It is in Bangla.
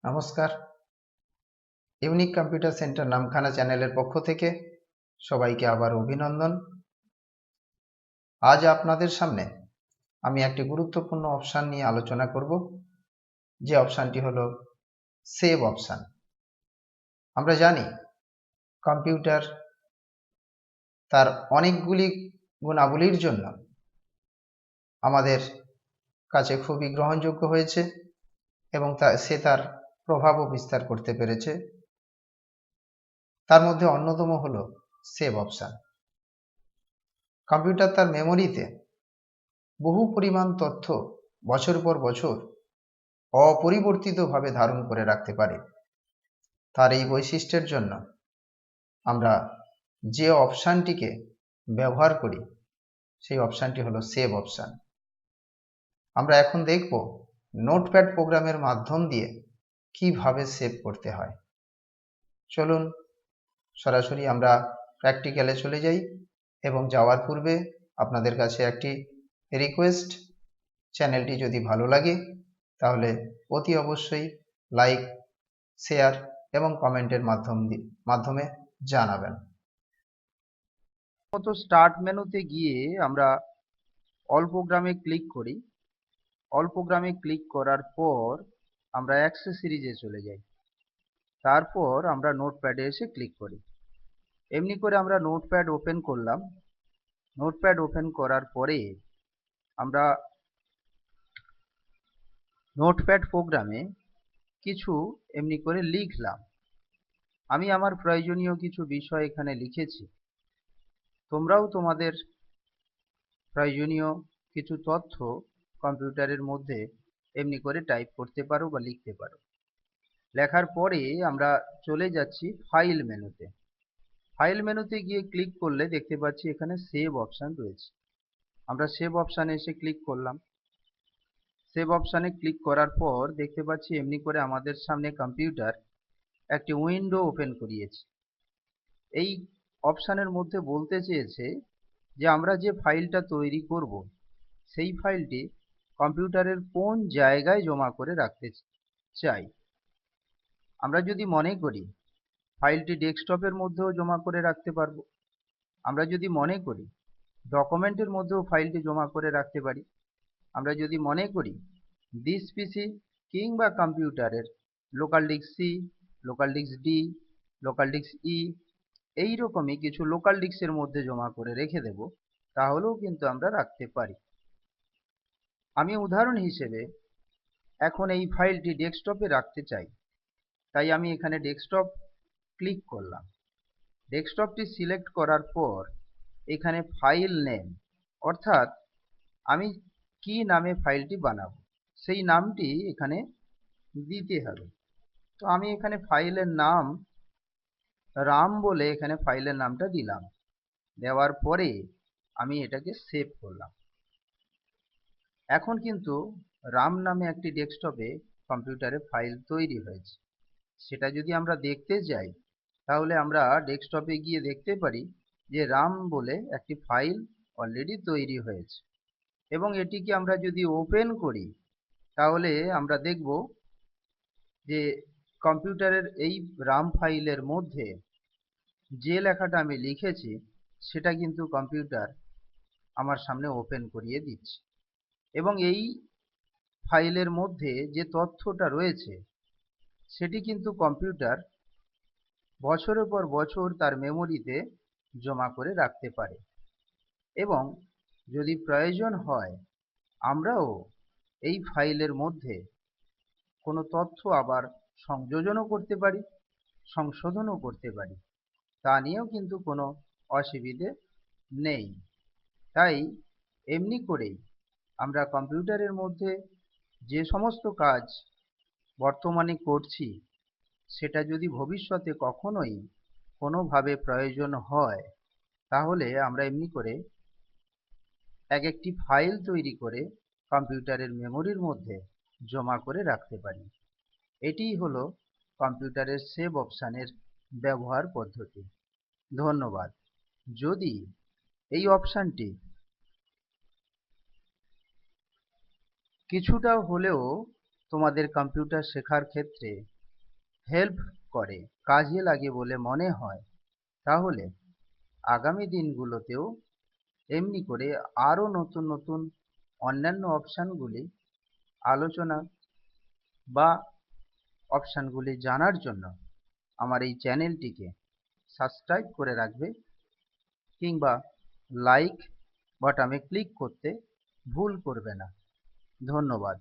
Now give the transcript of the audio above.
নমস্কার। ইউনিক কম্পিউটার সেন্টার নামখানা চ্যানেলের পক্ষ থেকে সবাইকে আবার অভিনন্দন। আজ আপনাদের সামনে আমি একটি গুরুত্বপূর্ণ অপশান নিয়ে আলোচনা করব, যে অপশানটি হলো সেভ অপশান। আমরা জানি কম্পিউটার তার অনেকগুলি গুণাবলীর জন্য আমাদের কাছে খুবই গ্রহণযোগ্য হয়েছে এবং সে তার প্রভাবও বিস্তার করতে পেরেছে। তার মধ্যে অন্যতম হলো সেভ অপশান। কম্পিউটার তার মেমোরিতে বহু পরিমাণ তথ্য বছর পর বছর অপরিবর্তিতভাবে ধারণ করে রাখতে পারে। তার এই বৈশিষ্ট্যের জন্য আমরা যে অপশানটিকে ব্যবহার করি সেই অপশানটি হলো সেভ অপশান। আমরা এখন দেখব নোটপ্যাড প্রোগ্রামের মাধ্যম দিয়ে কিভাবে সেভ করতে হয়। চলুন সরাসরি আমরা প্র্যাকটিক্যালে চলে যাই, এবং যাওয়ার পূর্বে আপনাদের কাছে একটি রিকোয়েস্ট, চ্যানেলটি যদি ভালো লাগে তাহলে অতি অবশ্যই লাইক, শেয়ার এবং কমেন্টের মাধ্যমে জানাবেন। মতো স্টার্ট মেনুতে গিয়ে আমরা অল প্রোগ্রামে ক্লিক করি। অল প্রোগ্রামে ক্লিক করার পর আমরা অ্যাক্সেসরিজে চলে যাই। তারপর আমরা নোটপ্যাডে এসে ক্লিক করি। এমনি করে আমরা নোটপ্যাড ওপেন করলাম। নোটপ্যাড ওপেন করার পরে আমরা নোটপ্যাড প্রোগ্রামে কিছু এমনি করে লিখলাম। আমি আমার প্রয়োজনীয় কিছু বিষয় এখানে লিখেছি। তোমরাও তোমাদের প্রয়োজনীয় কিছু তথ্য কম্পিউটারের মধ্যে এমনি করে টাইপ করতে পারো বা লিখতে পারো। লেখার পরে আমরা চলে যাচ্ছি ফাইল মেনুতে। ফাইল মেনুতে গিয়ে ক্লিক করলে দেখতে পাচ্ছি এখানে সেভ অপশান রয়েছে। আমরা সেভ অপশানে এসে ক্লিক করলাম। সেভ অপশানে ক্লিক করার পর দেখতে পাচ্ছি এমনি করে আমাদের সামনে কম্পিউটার একটি উইন্ডো ওপেন করিয়েছে। এই অপশানের মধ্যে বলতে চেয়েছে যে আমরা যে ফাইলটা তৈরি করব সেই ফাইলটি কম্পিউটারের কোন জায়গায় জমা করে রাখতে চাই। আমরা যদি মনে করি ফাইলটি ডেস্কটপের মধ্যেও জমা করে রাখতে পারবো। আমরা যদি মনে করি ডকুমেন্টের মধ্যেও ফাইলটি জমা করে রাখতে পারি। আমরা যদি মনে করি দিস পিসি কিংবা কম্পিউটারের local disk C, local disk D, local disk E, এইরকমই কিছু লোকাল ডিস্কের মধ্যে জমা করে রেখে দেব, তাহলেও কিন্তু আমরা রাখতে পারি। আমি উদাহরণ হিসেবে এখন এই ফাইলটি ডেস্কটপে রাখতে চাই, তাই আমি এখানে ডেস্কটপ ক্লিক করলাম। ডেস্কটপটি সিলেক্ট করার পর এখানে ফাইল নেম, অর্থাৎ আমি কি নামে ফাইলটি বানাবো সেই নামটি এখানে দিতে হবে। তো আমি এখানে ফাইলের নাম রাম বলে এখানে ফাইলের নামটা দিলাম। দেওয়ার পরে আমি এটাকে সেভ করলাম। এখন কিন্তু রাম নামে একটি ডেস্কটপে কম্পিউটারে ফাইল তৈরি হয়েছে। সেটা যদি আমরা দেখতে যাই তাহলে আমরা ডেস্কটপে গিয়ে দেখতে পারি যে রাম বলে একটি ফাইল অলরেডি তৈরি হয়েছে, এবং এটিকে আমরা যদি ওপেন করি তাহলে আমরা দেখব যে কম্পিউটারের এই রাম ফাইলের মধ্যে যে লেখাটা আমি লিখেছি সেটা কিন্তু কম্পিউটার আমার সামনে ওপেন করিয়ে দিচ্ছে, এবং এই ফাইলের মধ্যে যে তথ্যটা রয়েছে সেটি কিন্তু কম্পিউটার বছরের পর বছর তার মেমোরিতে জমা করে রাখতে পারে। এবং যদি প্রয়োজন হয় আমরাও এই ফাইলের মধ্যে কোনো তথ্য আবার সংযোজনও করতে পারি, সংশোধনও করতে পারি। তা নিয়েও কিন্তু কোনো অসুবিধে নেই। তাই এমনি করেই আমরা কম্পিউটারের মধ্যে যে সমস্ত কাজ বর্তমানে করছি সেটা যদি ভবিষ্যতে কখনোই কোনোভাবে প্রয়োজন হয় তাহলে আমরা এমনি করে একটি ফাইল তৈরি করে কম্পিউটারের মেমোরির মধ্যে জমা করে রাখতে পারি। এটিই হলো কম্পিউটারের সেভ অপশানের ব্যবহার পদ্ধতি। ধন্যবাদ। যদি এই অপশানটি কিছুটা হলেও তোমাদের কম্পিউটার শেখার ক্ষেত্রে হেল্প করে, কাজে লাগে বলে মনে হয়, তাহলে আগামী দিনগুলোতেও এমনি করে আরো নতুন নতুন অন্যান্য অপশানগুলি আলোচনা বা অপশানগুলি জানার জন্য আমার এই চ্যানেলটিকে সাবস্ক্রাইব করে রাখবে, কিংবা লাইক বাটনে ক্লিক করতে ভুল করবে না। ধন্যবাদ।